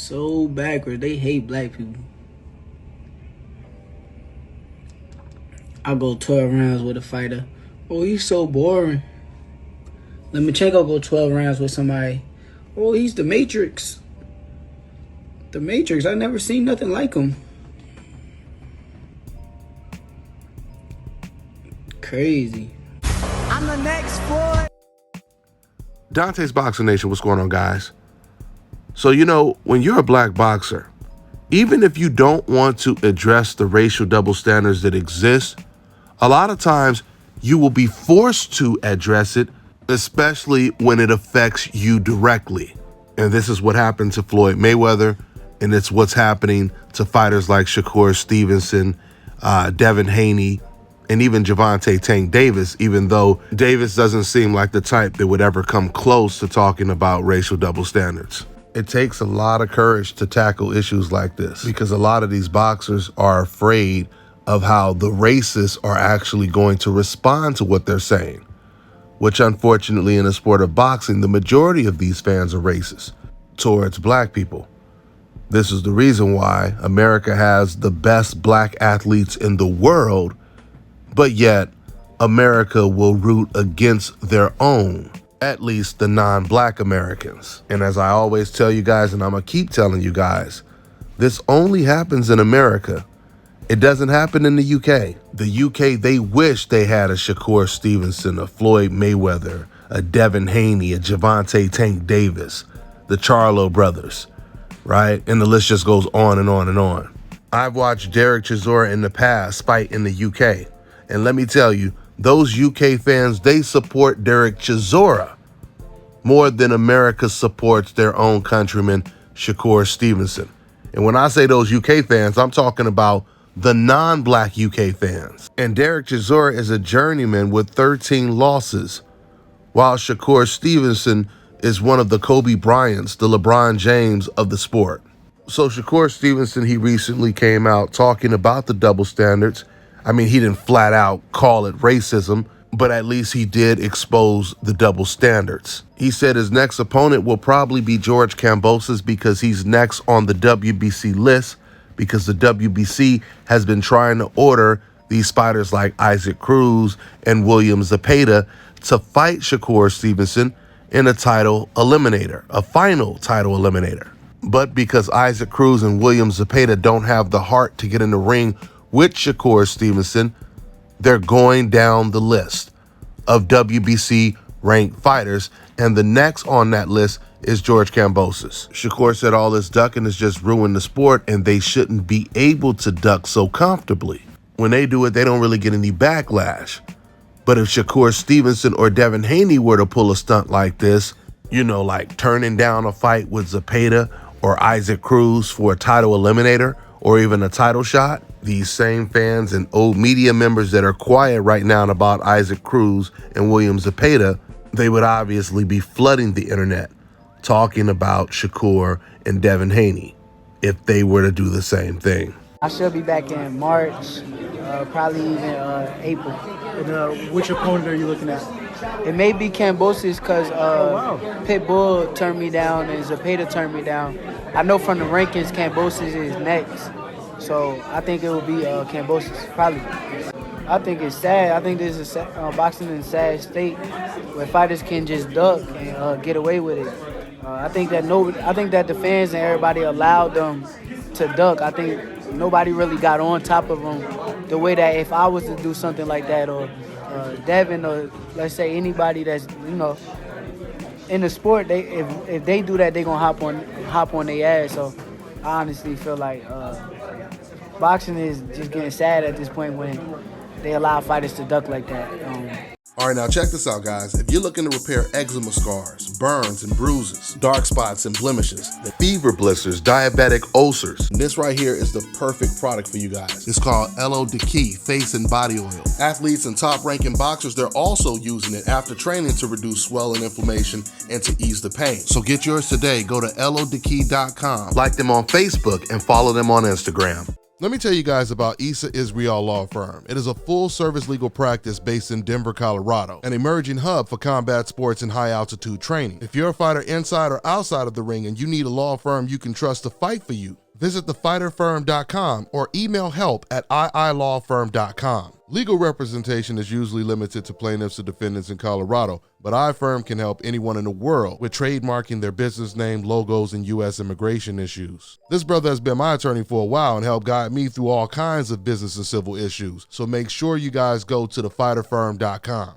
so backwards. They hate black people. I'll go 12 rounds with a fighter. Oh, he's so boring. Lomachenko go 12 rounds with somebody. Oh, he's the Matrix. The Matrix. I never seen nothing like him. Crazy. I'm the next boy. Dante's Boxing Nation, what's going on, guys? So, when you're a black boxer, even if you don't want to address the racial double standards that exist, a lot of times you will be forced to address it, especially when it affects you directly. And this is what happened to Floyd Mayweather, and it's what's happening to fighters like Shakur Stevenson, Devin Haney, and even Gervonta Tank Davis, even though Davis doesn't seem like the type that would ever come close to talking about racial double standards. It takes a lot of courage to tackle issues like this because a lot of these boxers are afraid of how the racists are actually going to respond to what they're saying, which unfortunately in the sport of boxing, the majority of these fans are racist towards black people. This is the reason why America has the best black athletes in the world, but yet America will root against their own, at least the non-black Americans. And as I always tell you guys, and I'm gonna keep telling you guys, this only happens in America. It doesn't happen in the UK. The UK, they wish they had a Shakur Stevenson, a Floyd Mayweather, a Devin Haney, a Gervonta Tank Davis, the Charlo brothers, right? And the list just goes on and on and on. I've watched Derek Chisora in the past fight in the UK. And let me tell you, those UK fans, they support Derek Chisora more than America supports their own countryman, Shakur Stevenson. And when I say those UK fans, I'm talking about the non-black UK fans. And Derek Chisora is a journeyman with 13 losses, while Shakur Stevenson is one of the Kobe Bryants, the LeBron James of the sport. So Shakur Stevenson, he recently came out talking about the double standards. I mean, he didn't flat out call it racism, but at least he did expose the double standards. He said his next opponent will probably be George Kambosos because he's next on the WBC list, because the WBC has been trying to order these fighters like Isaac Cruz and William Zepeda to fight Shakur Stevenson in a title eliminator, a final title eliminator. But because Isaac Cruz and William Zepeda don't have the heart to get in the ring with Shakur Stevenson, they're going down the list of WBC ranked fighters, and the next on that list is George Kambosos. Shakur said all this ducking has just ruined the sport and they shouldn't be able to duck so comfortably. When they do it, they don't really get any backlash. But if Shakur Stevenson or Devin Haney were to pull a stunt like this, like turning down a fight with Zepeda or Isaac Cruz for a title eliminator or even a title shot, these same fans and old media members that are quiet right now about Isaac Cruz and William Zepeda, they would obviously be flooding the internet talking about Shakur and Devin Haney if they were to do the same thing. I should be back in March, probably even April. And which opponent are you looking at? It may be Kambosos because Pitbull turned me down and Zepeda turned me down. I know from the rankings Kambosos is next. So I think it will be Kambosos, probably. I think it's sad. I think this is boxing in a sad state where fighters can just duck and get away with it. I think that the fans and everybody allowed them to duck. I think nobody really got on top of them the way that if I was to do something like that, or Devin, or let's say anybody that's in the sport, if they do that, they gonna hop on their ass. So I honestly feel like boxing is just getting sad at this point when they allow fighters to duck like that. All right, now check this out, guys. If you're looking to repair eczema scars, burns and bruises, dark spots and blemishes, fever blisters, diabetic ulcers, this right here is the perfect product for you guys. It's called Elo Diki Face and Body Oil. Athletes and top-ranking boxers, they're also using it after training to reduce swelling, inflammation, and to ease the pain. So get yours today. Go to elodiki.com, like them on Facebook, and follow them on Instagram. Let me tell you guys about Issa Israel Law Firm. It is a full-service legal practice based in Denver, Colorado, an emerging hub for combat sports and high-altitude training. If you're a fighter inside or outside of the ring and you need a law firm you can trust to fight for you, visit thefighterfirm.com or email help@iilawfirm.com. Legal representation is usually limited to plaintiffs or defendants in Colorado, but iFirm can help anyone in the world with trademarking their business name, logos, and U.S. immigration issues. This brother has been my attorney for a while and helped guide me through all kinds of business and civil issues, so make sure you guys go to thefighterfirm.com.